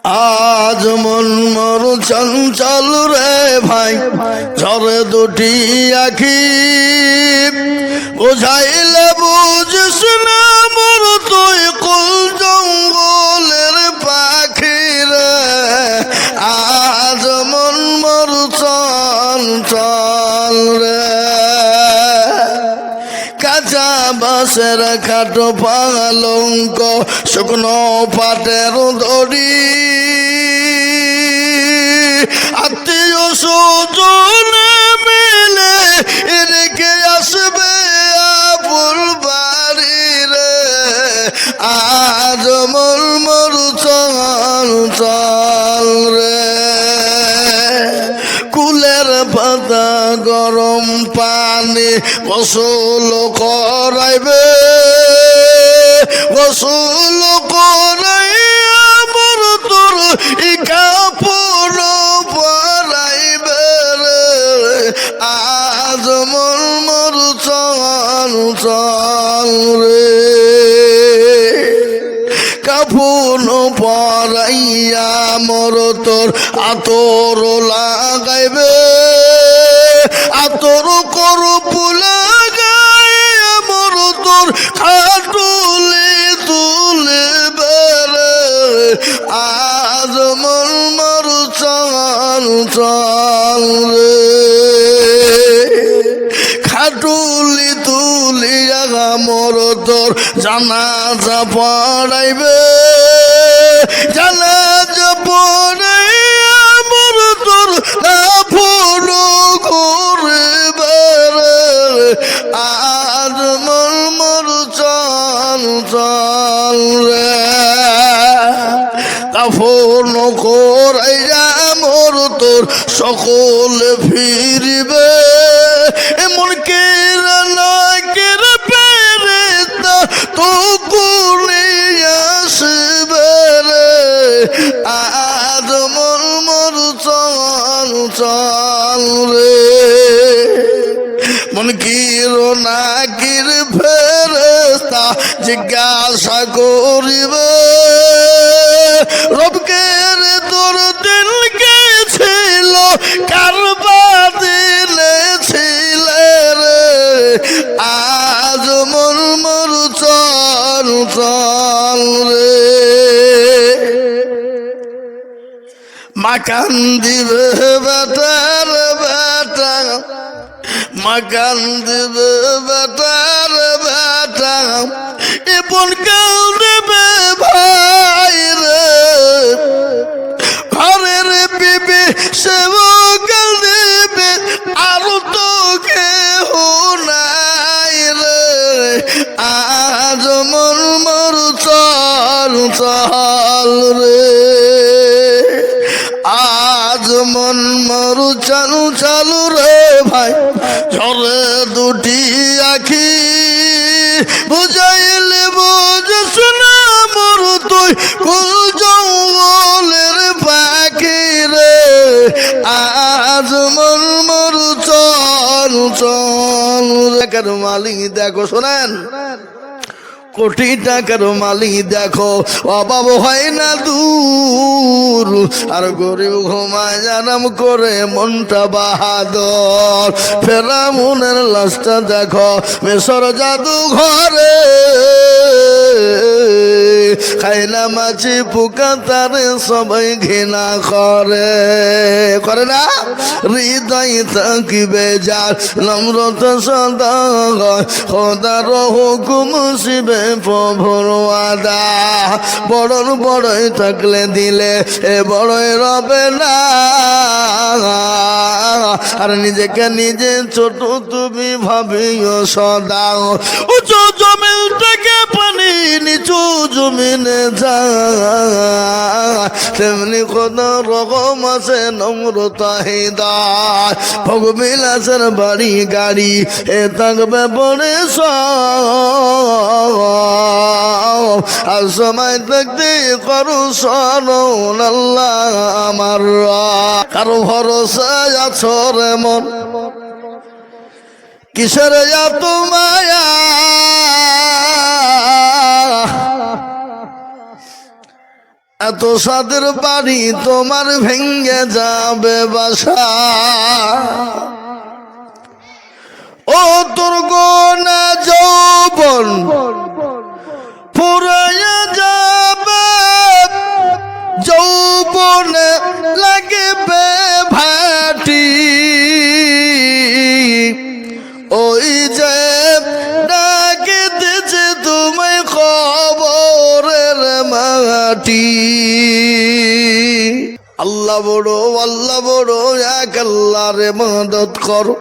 আজ মন মোর চঞ্চল রে ভাই, ঝরে দুটি আখি, বুঝাইলে বুঝিস না মোর তুই কুল জঙ্গলের পাখি রে। আজ মন মোর চঞ্চল রে, কাঁচা বাঁশের খাটো পালঙ্ক, শুকনো পাটের দড়ি, আত্মীয় স্বজন মিলে রেখে আসবে আপুর বাড়ি রে। আজ মোর মোর চঞ্চল রে, কুলের পাতা গরম পানি গোসল করাইবে, গোসল করাইয়া মোর তোর ই কাপড় পরাইবে রে। আজ মোর মোর চঞ্চল রে, কাফন পরাইয়া মোর তোর আতর লাগাইবে, আতর করব লাগাইয়া মোর তোর খাটুলি তুলিবে রে। আজ মোর মোর চঞ্চল রে, খাটুলি তুলিয়া মোর তোর জানাজা পড়াইবে, জানাজা পড়াইয়া মোর তোর কাফন করিবে রে। আজ মোর মোর চঞ্চল রে, কাফন করাইয়া মোর তোর সকল ফিরিবে, এমন কেরা না কেরা পেরেতা তো কোনে আসবে রে। আজ মোর মোর চঞ্চল রে, মন কির না কির ফেরেস্তা জিজ্ঞাসা করিবে, রবকে রে তোর দিল কে ছিল, কারবা দিলে ছিলে রে। আজ মোর মোর চঞ্চল রে, মাকান দিবে বেটার বেটা, মাকান দিবে বেটার বেটা, এপন কাল দেবে ভাই রে। ঘরের বিবি সেব কাল দেবে, আর তো কেহ নাই রে। আজ মোর মোর চঞ্চল রে, আজ মন মোর চঞ্চল রে ভাই, ঝরে দুটি আখি, বুঝাইলে বুঝিস না মোর তুই কুল জঙ্গলের পাখি রে। আজ মন মোর চঞ্চল রে, কেন মালিক দেখো শোনেন, কোটি টাকার মালিক দেখো অভাব হয় না দূর, আর গরিব ঘুমায় আরাম করে মনটা বাহাদুর। ফেরাউনের লাশটা দেখো মিশর জাদু ঘরে, খাইলা মাছি পোকা তারে সবাই ঘৃণা করে, করে না? হৃদয় থাকিবে যার নম্রতা সদা, খোদার হুকুম শিবে প্রভুর ওয়াদা। বড়র বড়ই থাকলে দিলে এ বড়ই রবে না, আর নিজেকে নিজে ছোট তুমি ভাবিও সদা। উঁচু জমিন থেকে পানি নিচু জমিনে যায়, তেমনি কোন রকম আছে নম্রতা হৃদয়। ভোগ বিলাসের বাড়ি গাড়ি এ থাকবে পরে সব, আর সময় থাকতে করু স্মরণ আল্লাহ আমার। কারো ভরসায় আছো রে মন, কিসের এত মায়া, এত সাদের বাড়ি তোমার ভেঙ্গে যাবে বাসা ও তোর গোনা যৌবন ফুরাইয়া যাবে যৌবনে লাগবে ভাটি ওই যে ডাকে দিছে তোমায় খবরের মাটি আল্লাহ বড় এক আল্লাহরে মদত করো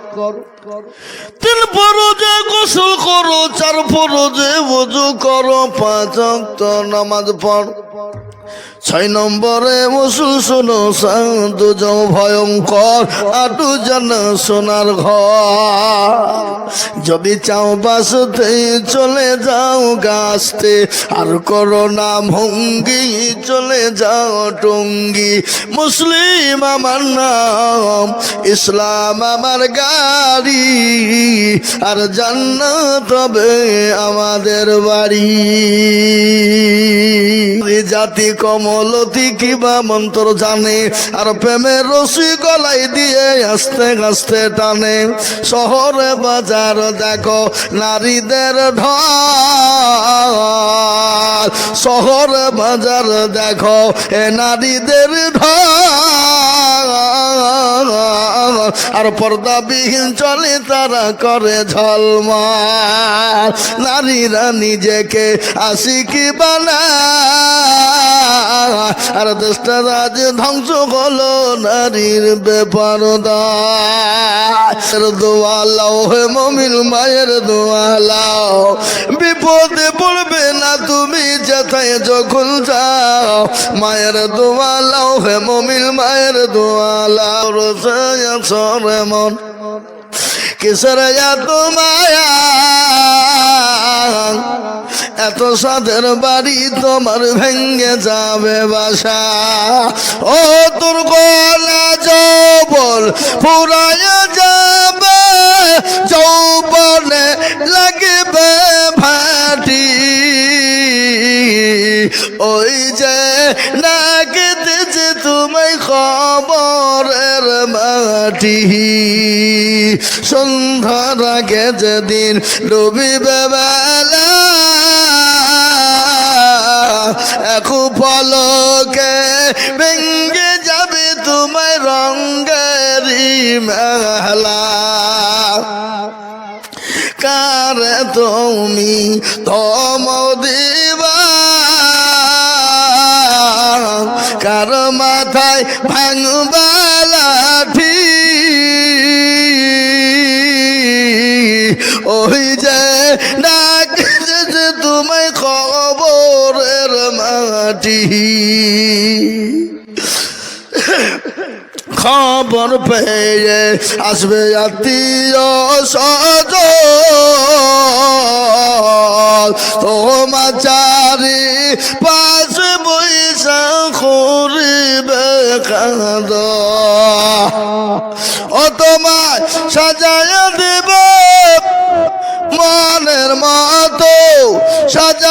তিন ফরজে গোসল করো চার ফরজে ওযু করো পাঁচ ওয়াক্ত নামাজ পড়ো ছয় নম্বরে ওসুল শোনো সাধু যাও ভয়ঙ্কর আটু জান সোনার ঘর যদি চাও বাসতে চলে যাও গাছতে আর করো না ভঙ্গি চলে যাও টঙ্গি মুসলিম আমার নাম ইসলাম আমার গাড়ি আর জান্নাত হবে আমাদের বাড়ি জাতি কমলতি কিবা মন্ত্র জানে আর প্রেমের রশি গলায় দিয়ে আস্তে আস্তে টানে শহরে বাজার দেখো নারীদের ঢল শহরে বাজার দেখো এ নারীদের ঢল আর পর্দাবিহীন চলে তারা করে ঝলমল নারীরা নিজেকে আশিকি বানায় আর দেশটা রাজ ধ্বংস হলো নারীর বেপরদার দোয়া লাও হে মুমিন মায়ের দোয়া লাও বিপদে পড়বে না তুমি যেথায় যখন যাও মায়ের দোয়া লাও হে মুমিন মায়ের দোয়া লাও রোসায়া সরে মন কিসের এত মায়া এত সাদের বাড়ি তোমার ভেঙ্গে যাবে বাসা ও তোর গলা যৌবন ফুরাইয়া যাবে যৌবনে লাগবে ভাটি ওই যে নাকে দিছে তোমায় খবরের মাটি সন্ধ্যার আগে যেদিন ডুবিবে বেলা এক পলকে ভেঙ্গে যাবে তোমায় রঙ্গেরি মেলা কার তুমি তম দিবা কার মাথায় ভাঙবা লাঠি ওই যে ডাক যে তোমায় খবরের মাটি খবর পেয়ে আসবে আত্মীয় স্বজন তোমার চারি পাশ বৈশা করিবে কাঁদ ও তোমায় সাজায় দেব মনের মতো সাজা